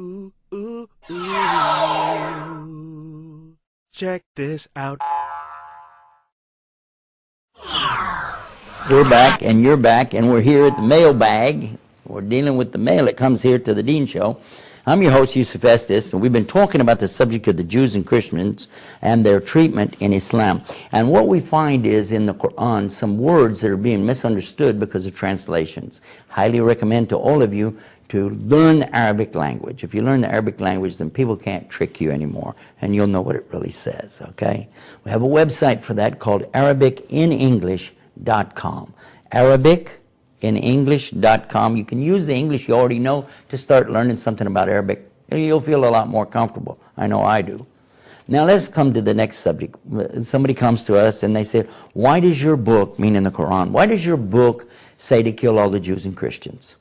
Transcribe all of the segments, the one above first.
Ooh, ooh, ooh. Check this out. We're back, and you're back, and we're here at the mailbag. We're dealing with the mail that comes here to the Dean Show. I'm your host, Yusuf Estes, and we've been talking about the subject of the Jews and Christians and their treatment in Islam. And what we find is in the Quran some words that are being misunderstood because of translations. Highly recommend to all of you to learn the Arabic language. If you learn the Arabic language, then people can't trick you anymore, and you'll know what it really says, okay? We have a website for that called ArabicInEnglish.com. ArabicInEnglish.com. You can use the English you already know to start learning something about Arabic. You'll feel a lot more comfortable. I know I do. Now let's come to the next subject. Somebody comes to us and they say, why does your book, meaning the Quran, why does your book say to kill all the Jews and Christians?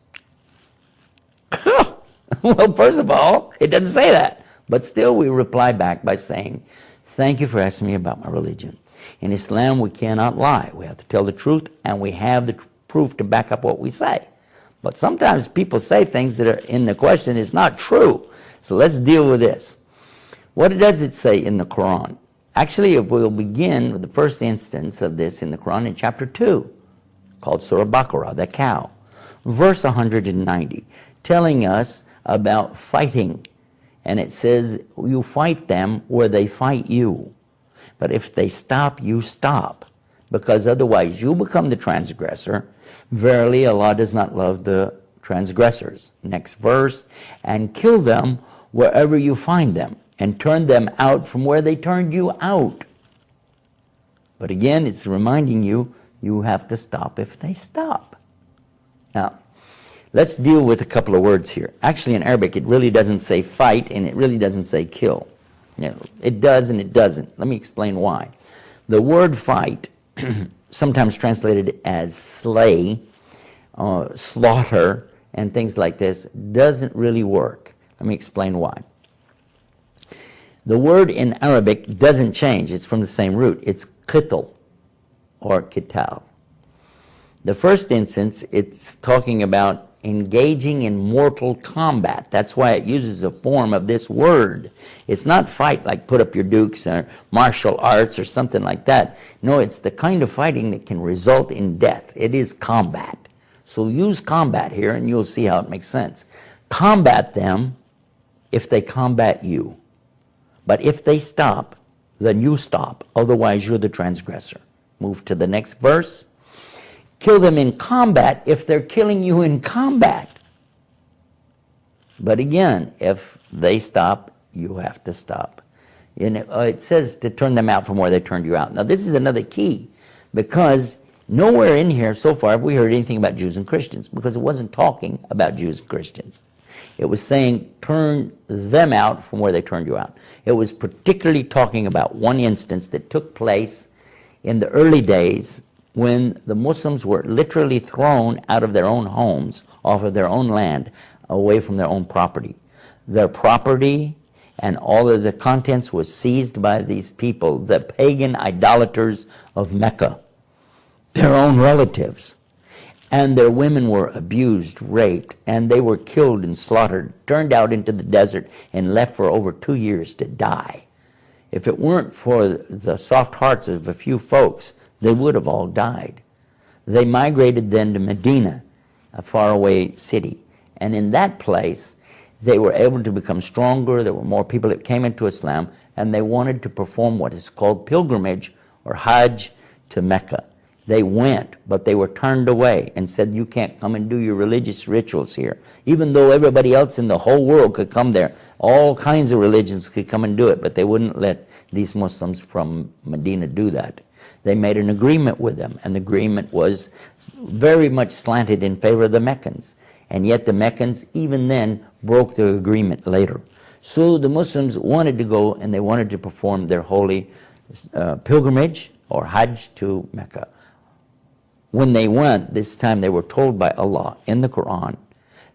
Well, first of all, it doesn't say that. But still we reply back by saying, thank you for asking me about my religion. In Islam, we cannot lie. We have to tell the truth, and we have the proof to back up what we say. But sometimes people say things that are in the question is not true. So let's deal with this. What does it say in the Quran? Actually, we'll begin with the first instance of this in the Quran in chapter 2, called Surah Baqarah, the cow, verse 190, telling us about fighting. And it says, you fight them where they fight you. But if they stop, you stop, because otherwise you become the transgressor. Verily, Allah does not love the transgressors. Next verse, and kill them wherever you find them, and turn them out from where they turned you out. But again, it's reminding you, you have to stop if they stop. Now, let's deal with a couple of words here. Actually, in Arabic, it really doesn't say fight, and it really doesn't say kill. You know, it does and it doesn't. Let me explain why. The word fight, sometimes translated as slay, slaughter, and things like this, doesn't really work. Let me explain why. The word in Arabic doesn't change. It's from the same root. It's qitl or qital. The first instance, it's talking about engaging in mortal combat. That's why it uses a form of this word. It's not fight like put up your dukes or martial arts or something like that. No, it's the kind of fighting that can result in death. It is combat. So use combat here and you'll see how it makes sense. Combat them if they combat you. But if they stop, then you stop. Otherwise, you're the transgressor. Move to the next verse. Kill them in combat if they're killing you in combat. But again, if they stop, you have to stop. And it says to turn them out from where they turned you out. Now this is another key, because nowhere in here so far have we heard anything about Jews and Christians, because it wasn't talking about Jews and Christians. It was saying turn them out from where they turned you out. It was particularly talking about one instance that took place in the early days when the Muslims were literally thrown out of their own homes, off of their own land, away from their own property. Their property and all of the contents was seized by these people, the pagan idolaters of Mecca, their own relatives. And their women were abused, raped, and they were killed and slaughtered, turned out into the desert, and left for over 2 years to die. If it weren't for the soft hearts of a few folks, they would have all died. They migrated then to Medina, a faraway city. And in that place, they were able to become stronger. There were more people that came into Islam, and they wanted to perform what is called pilgrimage or Hajj to Mecca. They went, but they were turned away and said, you can't come and do your religious rituals here. Even though everybody else in the whole world could come there, all kinds of religions could come and do it, but they wouldn't let these Muslims from Medina do that. They made an agreement with them, and the agreement was very much slanted in favor of the Meccans. And yet the Meccans, even then, broke the agreement later. So the Muslims wanted to go, and they wanted to perform their holy pilgrimage or Hajj to Mecca. When they went, this time they were told by Allah in the Quran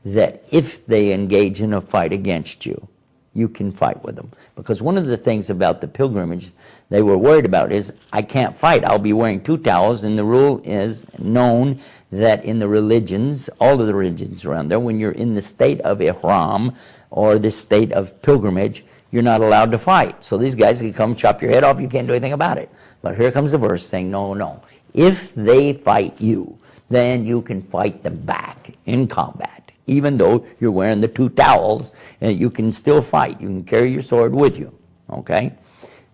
that if they engage in a fight against you, you can fight with them. Because one of the things about the pilgrimage they were worried about is, I can't fight. I'll be wearing 2 towels, and the rule is known that in the religions, all of the religions around there, when you're in the state of ihram or the state of pilgrimage, you're not allowed to fight. So these guys can come chop your head off, you can't do anything about it. But here comes the verse saying, no. If they fight you, then you can fight them back in combat. Even though you're wearing the 2 towels, you can still fight. You can carry your sword with you, okay?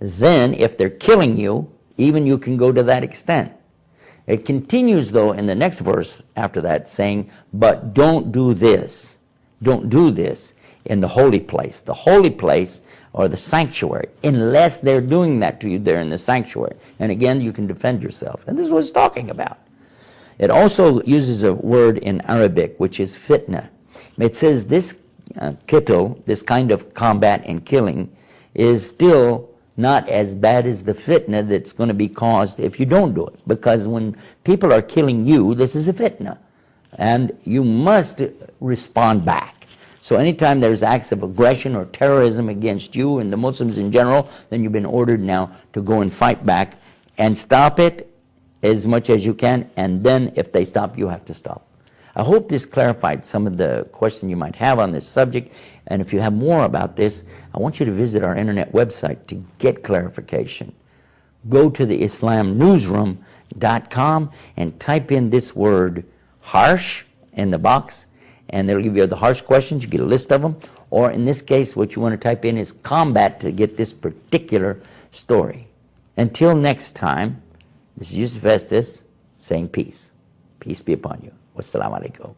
Then, if they're killing you, even you can go to that extent. It continues, though, in the next verse after that, saying, but don't do this. Don't do this in the holy place. The holy place, or the sanctuary, unless they're doing that to you there in the sanctuary. And again, you can defend yourself. And this is what it's talking about. It also uses a word in Arabic, which is fitna. It says this qitl, this kind of combat and killing, is still not as bad as the fitna that's going to be caused if you don't do it. Because when people are killing you, this is a fitna. And you must respond back. So anytime there's acts of aggression or terrorism against you and the Muslims in general, then you've been ordered now to go and fight back and stop it as much as you can, and then if they stop, you have to stop. I hope this clarified some of the questions you might have on this subject, and if you have more about this, I want you to visit our internet website to get clarification. Go to the IslamNewsroom.com and type in this word harsh in the box, and they'll give you the harsh questions. You get a list of them, or in this case, what you want to type in is combat to get this particular story. Until next time, this is Yusuf Estes saying peace. Peace be upon you. Wassalamu alaikum.